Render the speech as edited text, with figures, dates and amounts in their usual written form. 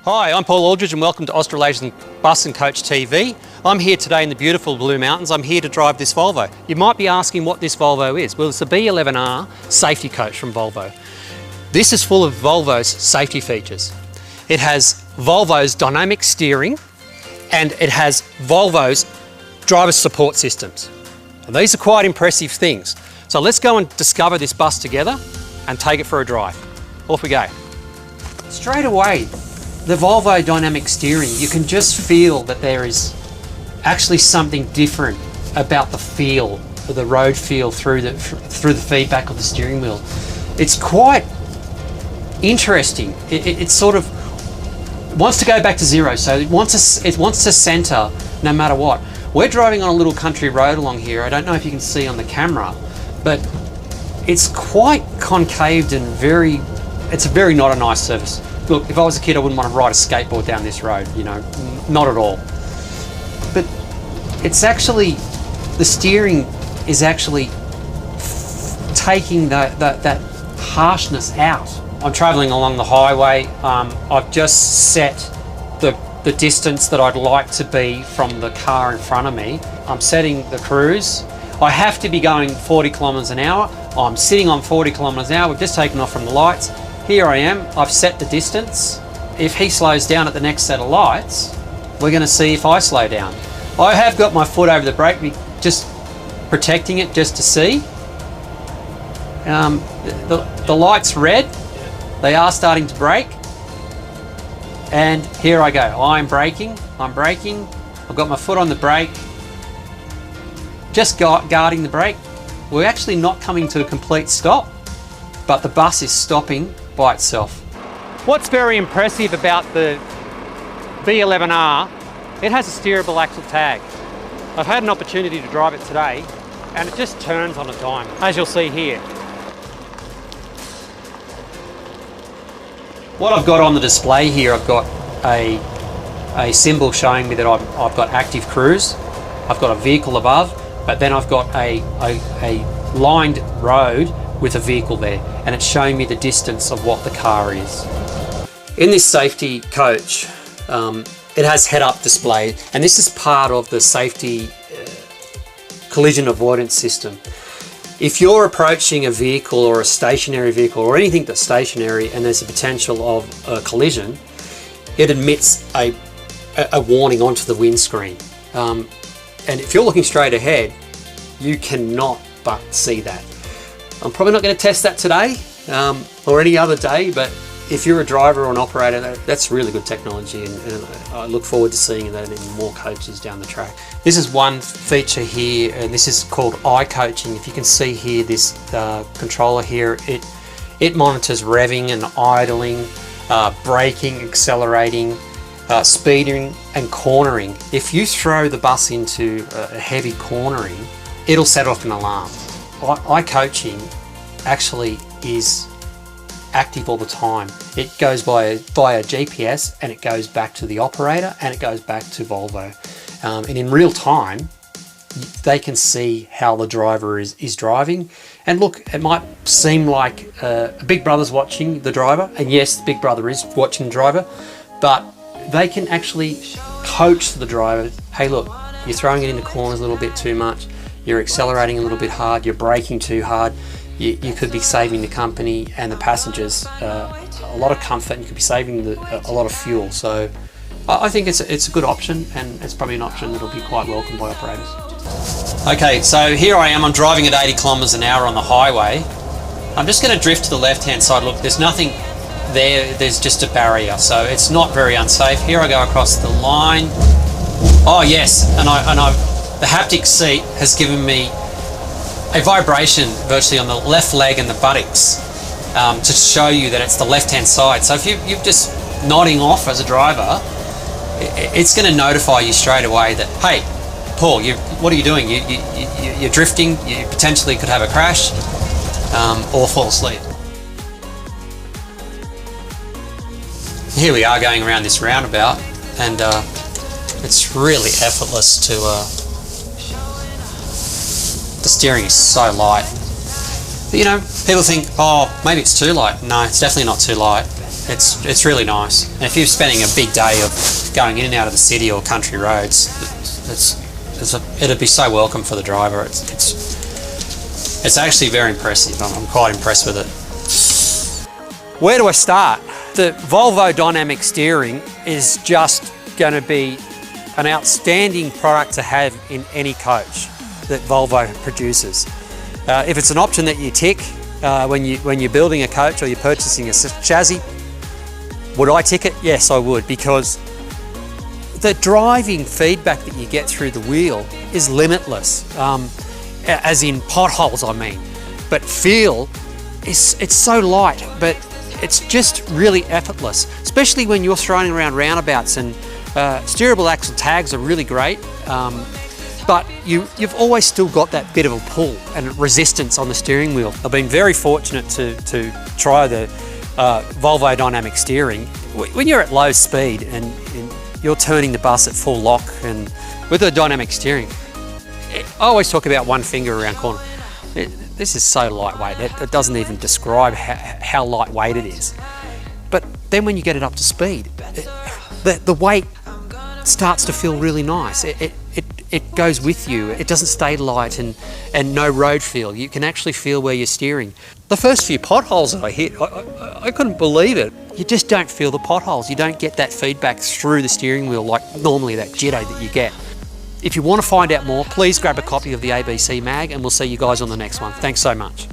Hi, I'm Paul Aldridge and welcome to Australasian Bus and Coach TV. I'm here today in the beautiful Blue Mountains. I'm here to drive this Volvo. You might be asking what this Volvo is. Well, it's a B11R safety coach from Volvo. This is full of Volvo's safety features. It has Volvo's dynamic steering and it has Volvo's driver support systems. And these are quite impressive things. So let's go and discover this bus together and take it for a drive. Off we go. Straight away, the Volvo dynamic steering, you can just feel that there is actually something different about the feel, the road feel through the feedback of the steering wheel. It's quite interesting. It sort of wants to go back to zero, so it wants to center no matter what. We're driving on a little country road along here. I don't know if you can see on the camera, but it's quite concaved and it's a very not a nice surface. Look, if I was a kid, I wouldn't want to ride a skateboard down this road, you know, not at all. But it's actually, the steering is actually taking that harshness out. I'm traveling along the highway. I've just set the distance that I'd like to be from the car in front of me. I'm setting the cruise. I have to be going 40 kilometers an hour. I'm sitting on 40 kilometers an hour. We've just taken off from the lights. Here I am, I've set the distance. If he slows down at the next set of lights, we're going to see if I slow down. I have got my foot over the brake, just protecting it just to see. The light's red, they are starting to brake. And here I go, I'm braking, I've got my foot on the brake, just guarding the brake. We're actually not coming to a complete stop, but the bus is stopping by itself. What's very impressive about the B11R, it has a steerable axle tag. I've had an opportunity to drive it today and it just turns on a dime, as you'll see here. What I've got on the display here, I've got a symbol showing me that I've got active cruise, I've got a vehicle above, but then I've got a lined road with a vehicle there, and it's showing me the distance of what the car is. In this safety coach, it has head-up display, and this is part of the safety collision avoidance system. If you're approaching a vehicle or a stationary vehicle or anything that's stationary and there's a potential of a collision, it emits a warning onto the windscreen. And if you're looking straight ahead, you cannot but see that. I'm probably not going to test that today or any other day, but if you're a driver or an operator, that's really good technology, and I look forward to seeing that in more coaches down the track. This is one feature here, and this is called eye coaching. If you can see here, this controller here, it monitors revving and idling, braking, accelerating, speeding and cornering. If you throw the bus into a heavy cornering, it'll set off an alarm. Eye coaching actually is active all the time. It goes via GPS and it goes back to the operator and it goes back to Volvo. And in real time, they can see how the driver is driving. And look, it might seem like a big brother's watching the driver, and yes, the big brother is watching the driver, but they can actually coach the driver. Hey, look, you're throwing it into corners a little bit too much. You're accelerating a little bit hard, you're braking too hard, you could be saving the company and the passengers a lot of comfort, and you could be saving a lot of fuel. So I think it's a good option, and it's probably an option that'll be quite welcomed by operators. Okay, so here I am, I'm driving at 80 kilometers an hour on the highway. I'm just going to drift to the left-hand side. Look, there's nothing there, there's just a barrier, so it's not very unsafe. Here I go across the line. Oh yes, and the haptic seat has given me a vibration virtually on the left leg and the buttocks to show you that it's the left-hand side. So if you're just nodding off as a driver, it's going to notify you straight away that, hey, Paul, what are you doing? You're drifting, you potentially could have a crash or fall asleep. Here we are going around this roundabout, and it's really effortless to, the steering is so light. But, you know, people think, oh, maybe it's too light. No, it's definitely not too light. It's really nice. And if you're spending a big day of going in and out of the city or country roads, it'd be so welcome for the driver. It's actually very impressive. I'm quite impressed with it. Where do I start? The Volvo dynamic steering is just going to be an outstanding product to have in any coach that Volvo produces. If it's an option that you tick when you're building a coach or you're purchasing a chassis, would I tick it? Yes, I would, because the driving feedback that you get through the wheel is limitless, as in potholes, I mean. But feel, it's so light, but it's just really effortless, especially when you're throwing around roundabouts. And steerable axle tags are really great, but you've always still got that bit of a pull and resistance on the steering wheel. I've been very fortunate to try the Volvo dynamic steering. When you're at low speed and you're turning the bus at full lock, and with the dynamic steering, I always talk about one finger around corner. This is so lightweight, it doesn't even describe how lightweight it is. But then when you get it up to speed, the weight starts to feel really nice. It goes with you. It doesn't stay light and no road feel. You can actually feel where you're steering. The first few potholes that I hit, I couldn't believe it. You just don't feel the potholes. You don't get that feedback through the steering wheel like normally that jitto that you get. If you want to find out more, please grab a copy of the ABC mag, and we'll see you guys on the next one. Thanks so much.